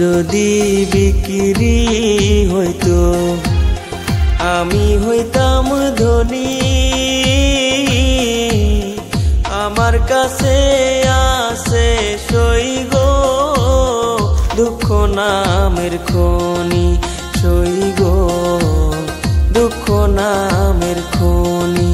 যদি বিক্রি হইতো আমি হইতাম ধনী। আমার কাছে আছে সই গো দুঃখ নামের খনি, সই গো দুঃখ নামের খনি।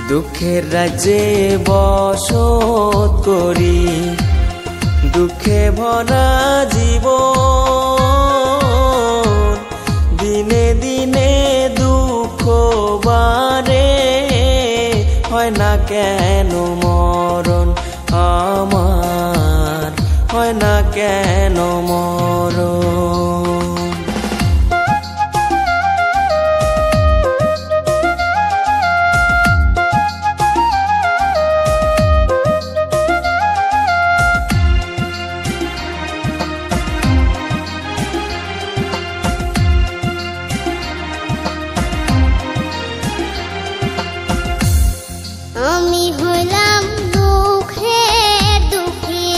দুঃখের রাজ্যে বসত করি, দুঃখে ভরা জীবন। দিনে দিনে দুঃখ বাড়ে, হয় না কেন মরণ আমার, হয় না কেন মরণ। আমি হইলাম দুঃখের দুঃখী,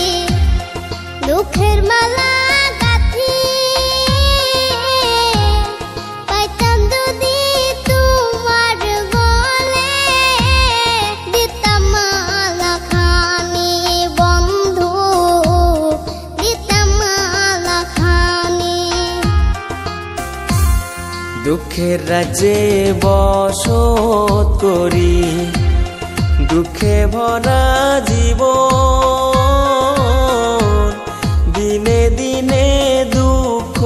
দুঃখের মালা গাঁথি। পাইতাম যদি তোমার গলে, দিতাম মালা খানি বন্ধু, দিতাম মালা খানি। দুঃখের রাজ্যে বসত করি, দুঃখে ভরা জীবন। দিনে দিনে দুঃখ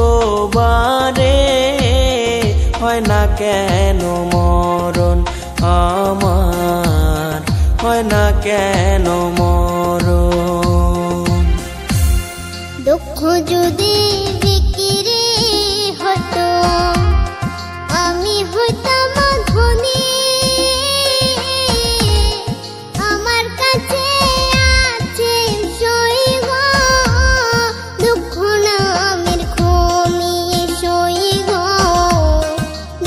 বাড়ে, হয় না কেন মরণ আমার, হয় না কেন মরণ। দুঃখ যদি বিক্রি হতো আমি হইতাম ধনী। আমার কাছে আছে সই গো দুঃখ নামের খনি, সই গো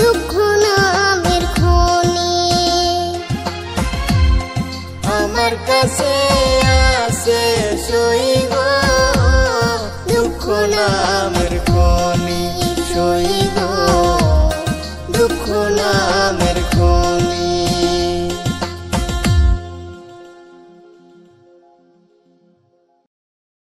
দুঃখ নামের খনি। আমার কাছে আছে সই